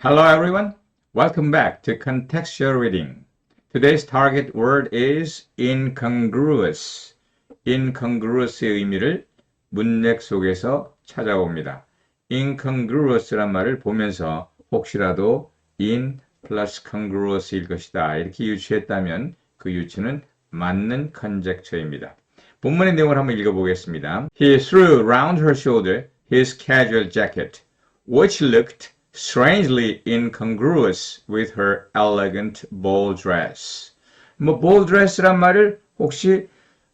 Hello everyone. Welcome back to Contextual Reading. Today's target word is incongruous. incongruous의 의미를 문맥 속에서 찾아봅니다. incongruous란 말을 보면서 혹시라도 in plus congruous일 것이다 이렇게 유추했다면 그 유추는 맞는 conjecture입니다. 본문의 내용을 한번 읽어보겠습니다. He threw round her shoulder his casual jacket, which looked strangely incongruous with her elegant ball dress. ball dress란 말을 혹시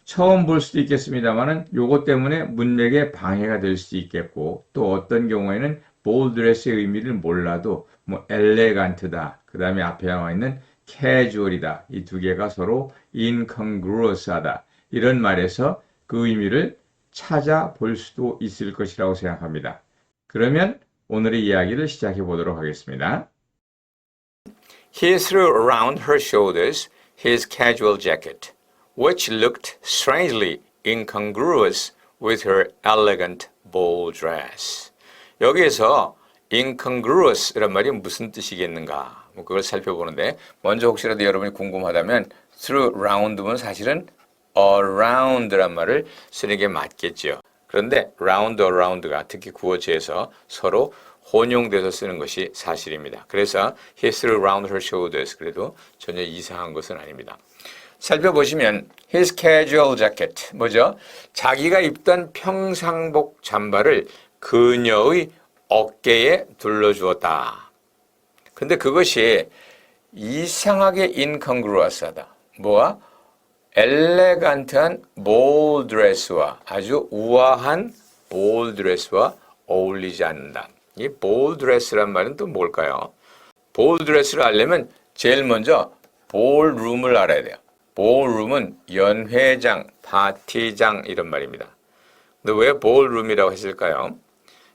처음 볼 수도 있겠습니다만은 요것 때문에 문맥에 방해가 될 수도 있겠고 또 어떤 경우에는 ball dress의 의미를 몰라도 엘레간트다. 그 다음에 앞에 나와 있는 casual이다. 이 두 개가 서로 incongruous하다. 이런 말에서 그 의미를 찾아볼 수도 있을 것이라고 생각합니다. 그러면 오늘의 이야기를 시작해 보도록 하겠습니다. He threw around her shoulders his casual jacket, which looked strangely incongruous with her elegant ball dress. 여기에서 incongruous란 말이 무슨 뜻이겠는가? 그걸 살펴보는데 먼저 혹시라도 여러분이 궁금하다면 through round면 사실은 around란 말을 쓰는 게 맞겠죠. 그런데 round around가 특히 구어체에서 서로 혼용돼서 쓰는 것이 사실입니다. 그래서 he threw around her shoulders 그래도 전혀 이상한 것은 아닙니다. 살펴보시면 his casual jacket 뭐죠? 자기가 입던 평상복 잠바를 그녀의 어깨에 둘러주었다. 근데 그것이 이상하게 incongruous하다. 뭐와? 엘레간트한 볼 드레스와 아주 우아한 볼 드레스와 어울리지 않는다. 이 볼 드레스란 말은 또 뭘까요? 볼 드레스를 알려면 제일 먼저 볼룸을 알아야 돼요. 볼룸은 연회장, 파티장 이런 말입니다. 근데 왜 볼룸이라고 했을까요?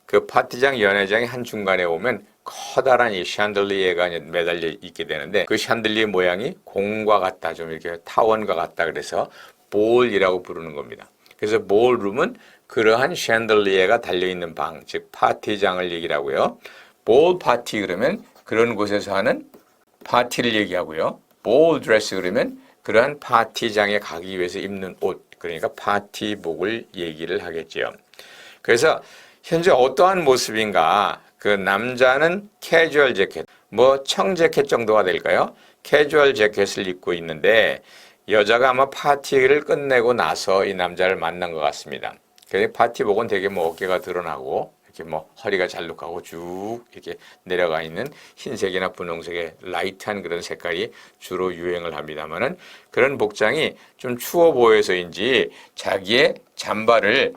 그 파티장, 연회장이 한중간에 오면 커다란 이 샹들리에가 매달려 있게 되는데 그 샹들리에 모양이 공과 같다, 좀 이렇게 타원과 같다 그래서 볼이라고 부르는 겁니다. 그래서 볼룸은 그러한 샹들리에가 달려있는 방, 즉 파티장을 얘기하고요. 볼 파티 그러면 그런 곳에서 하는 파티를 얘기하고요. 볼 드레스 그러면 그러한 파티장에 가기 위해서 입는 옷, 그러니까 파티복을 얘기를 하겠죠. 그래서 현재 어떠한 모습인가? 그 남자는 캐주얼 재킷, 청 재킷 정도가 될까요? 캐주얼 재킷을 입고 있는데 여자가 아마 파티를 끝내고 나서 이 남자를 만난 것 같습니다. 그래서 파티복은 되게 어깨가 드러나고 이렇게 허리가 잘록하고 쭉 이렇게 내려가 있는 흰색이나 분홍색의 라이트한 그런 색깔이 주로 유행을 합니다만은 그런 복장이 좀 추워 보여서인지 자기의 잠바를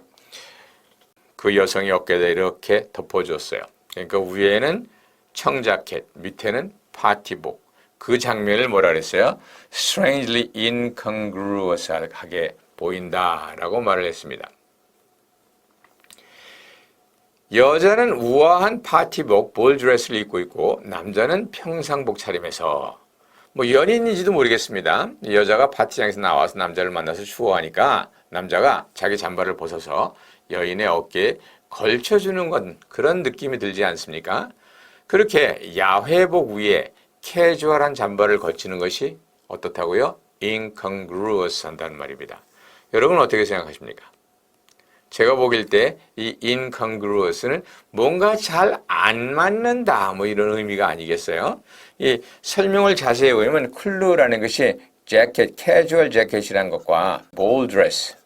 그 여성의 어깨에다 이렇게 덮어줬어요. 그러니까 위에는 청자켓, 밑에는 파티복. 그 장면을 뭐라 그랬어요? strangely incongruous하게 보인다라고 말을 했습니다. 여자는 우아한 파티복, 볼드레스를 입고 있고 남자는 평상복 차림에서 연인인지도 모르겠습니다. 여자가 파티장에서 나와서 남자를 만나서 추워하니까 남자가 자기 잠바를 벗어서 여인의 어깨에 걸쳐주는 건 그런 느낌이 들지 않습니까? 그렇게 야회복 위에 캐주얼한 잠바를 걸치는 것이 어떻다고요? incongruous 한다는 말입니다. 여러분 어떻게 생각하십니까? 제가 보길 때 이 incongruous는 뭔가 잘 안 맞는다 이런 의미가 아니겠어요? 이 설명을 자세히 보면 클루라는 것이 재킷, 캐주얼 재킷이라는 것과 볼 드레스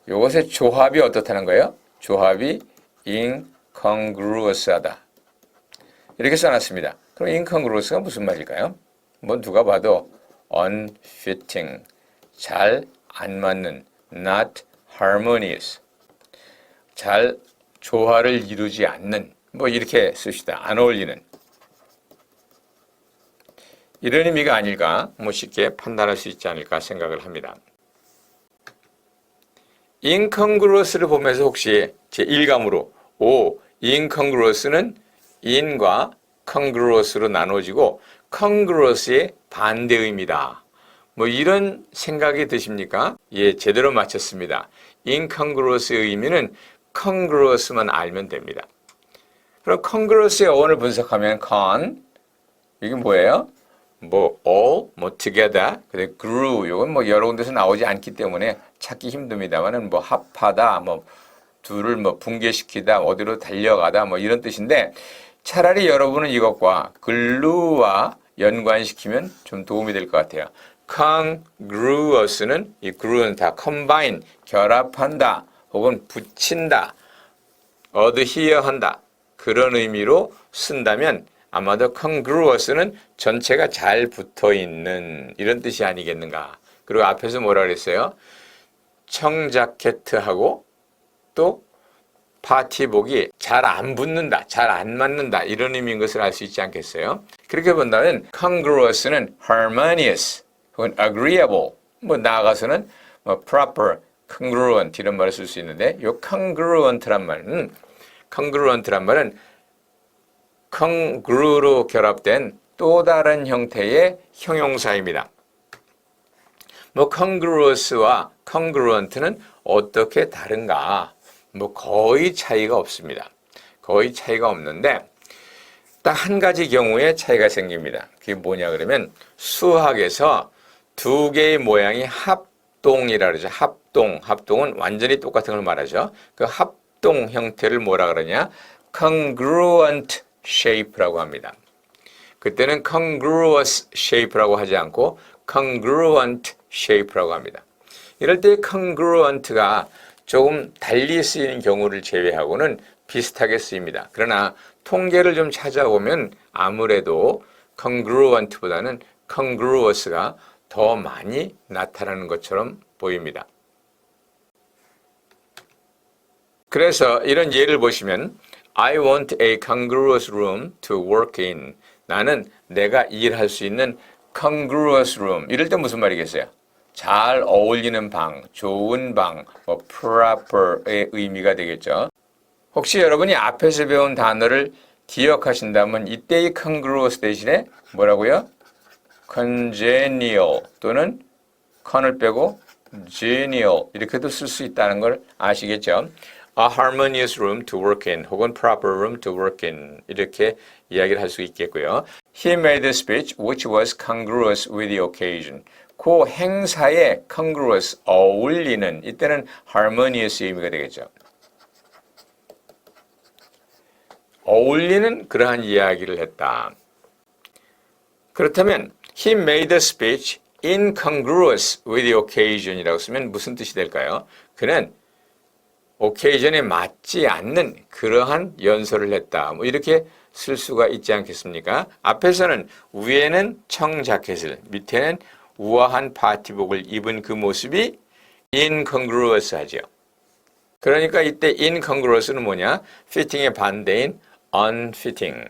이것의 조합이 어떻다는 거예요? 조합이 incongruous하다. 이렇게 써놨습니다. 그럼 incongruous가 무슨 말일까요? 누가 봐도 unfitting, 잘 안 맞는, not harmonious, 잘 조화를 이루지 않는, 이렇게 씁시다. 안 어울리는. 이런 의미가 아닐까, 쉽게 판단할 수 있지 않을까 생각을 합니다. incongruous를 보면서 혹시 제 일감으로 incongruous는 in과 congruous로 나눠지고 congruous의 반대 의미다. 이런 생각이 드십니까? 예, 제대로 맞췄습니다. incongruous의 의미는 congruous만 알면 됩니다. 그럼 congruous의 어원을 분석하면 con 이게 뭐예요? 뭐 all, 뭐 together, 그리고 grew 이건 뭐 여러 군데서 나오지 않기 때문에 찾기 힘듭니다만은 뭐 합하다, 뭐 둘을 뭐 붕괴시키다, 어디로 달려가다 뭐 이런 뜻인데 차라리 여러분은 이것과 glue와 연관시키면 좀 도움이 될 것 같아요. congruous는 이 glue는 다 combine, 결합한다, 혹은 붙인다, adhere한다 그런 의미로 쓴다면 아마도 congruous는 전체가 잘 붙어있는 이런 뜻이 아니겠는가. 그리고 앞에서 뭐라 그랬어요? 청자켓하고 또 파티복이 잘 안 붙는다, 잘 안 맞는다 이런 의미인 것을 알 수 있지 않겠어요? 그렇게 본다면 congruous는 harmonious 혹은 agreeable 뭐 나아가서는 뭐 proper, congruent 이런 말을 쓸 수 있는데 이 congruent란 말은 congru로 결합된 또 다른 형태의 형용사입니다. 뭐 congruous와 congruent는 어떻게 다른가? 뭐 거의 차이가 없습니다. 거의 차이가 없는데 딱 한 가지 경우에 차이가 생깁니다. 그게 뭐냐 그러면 수학에서 두 개의 모양이 합동이라 그러죠. 합동은 완전히 똑같은 걸 말하죠. 그 합동 형태를 뭐라 그러냐? congruent shape라고 합니다. 그때는 congruous shape라고 하지 않고 congruent shape라고 합니다. 이럴 때 congruent가 조금 달리 쓰이는 경우를 제외하고는 비슷하게 쓰입니다. 그러나 통계를 좀 찾아보면 아무래도 congruent보다는 congruous가 더 많이 나타나는 것처럼 보입니다. 그래서 이런 예를 보시면 I want a congruous room to work in. 나는 내가 일할 수 있는 congruous room. 이럴 때 무슨 말이겠어요? 잘 어울리는 방, 좋은 방, 뭐 proper의 의미가 되겠죠. 혹시 여러분이 앞에서 배운 단어를 기억하신다면 이때의 congruous 대신에 뭐라고요? congenial 또는 con을 빼고 genial 이렇게도 쓸 수 있다는 걸 아시겠죠? A harmonious room to work in 혹은 proper room to work in 이렇게 이야기를 할 수 있겠고요. He made a speech which was congruous with the occasion. 그 행사에 congruous, 어울리는 이때는 harmonious 의미가 되겠죠. 어울리는 그러한 이야기를 했다. 그렇다면 He made a speech incongruous with the occasion이라고 쓰면 무슨 뜻이 될까요? 그는 occasion에 맞지 않는 그러한 연설을 했다. 뭐 이렇게 쓸 수가 있지 않겠습니까? 앞에서는 위에는 청자켓을, 밑에는 우아한 파티복을 입은 그 모습이 incongruous 하죠. 그러니까 이때 incongruous는 뭐냐? fitting의 반대인 unfitting,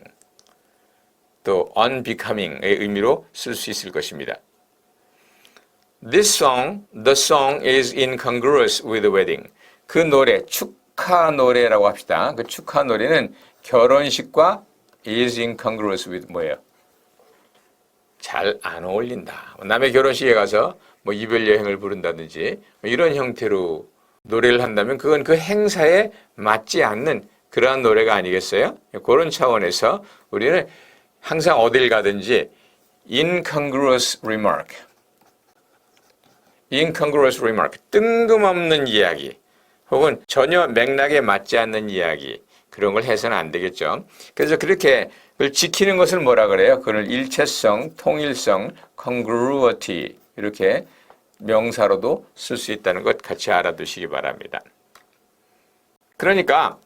또 unbecoming의 의미로 쓸 수 있을 것입니다. The song is incongruous with the wedding. 그 노래, 축하 노래라고 합시다. 그 축하 노래는 결혼식과 is incongruous with 뭐예요? 잘 안 어울린다. 남의 결혼식에 가서 뭐 이별 여행을 부른다든지 이런 형태로 노래를 한다면 그건 그 행사에 맞지 않는 그러한 노래가 아니겠어요? 그런 차원에서 우리는 항상 어딜 가든지 incongruous remark, 뜬금없는 이야기 혹은 전혀 맥락에 맞지 않는 이야기 그런 걸 해서는 안 되겠죠. 그래서 그렇게 그걸 지키는 것을 뭐라 그래요? 그걸 일체성, 통일성, congruity 이렇게 명사로도 쓸 수 있다는 것 같이 알아두시기 바랍니다. 그러니까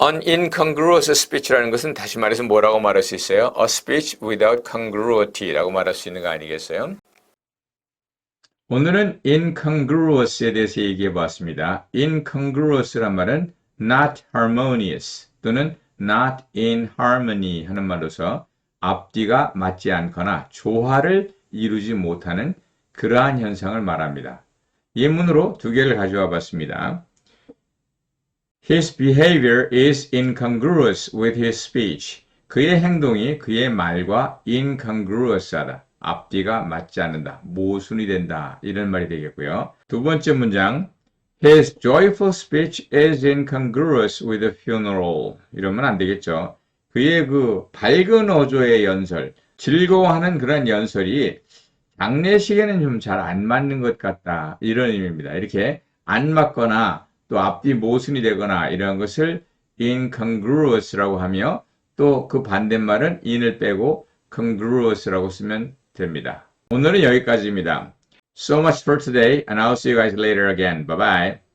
An incongruous speech라는 것은 다시 말해서 뭐라고 말할 수 있어요? A speech without congruity라고 말할 수 있는 거 아니겠어요? 오늘은 incongruous에 대해서 얘기해 보았습니다. incongruous란 말은 not harmonious 또는 not in harmony 하는 말로서 앞뒤가 맞지 않거나 조화를 이루지 못하는 그러한 현상을 말합니다. 예문으로 두 개를 가져와 봤습니다. His behavior is incongruous with his speech. 그의 행동이 그의 말과 incongruous하다. 앞뒤가 맞지 않는다. 모순이 된다. 이런 말이 되겠고요. 두 번째 문장 His joyful speech is incongruous with the funeral. 이러면 안 되겠죠. 그의 그 밝은 어조의 연설, 즐거워하는 그런 연설이 장례식에는 좀 잘 안 맞는 것 같다. 이런 의미입니다. 이렇게 안 맞거나 또 앞뒤 모순이 되거나 이런 것을 incongruous라고 하며 또 그 반대말은 in을 빼고 congruous라고 쓰면 됩니다. 오늘은 여기까지입니다. So much for today and I'll see you guys later again. Bye bye.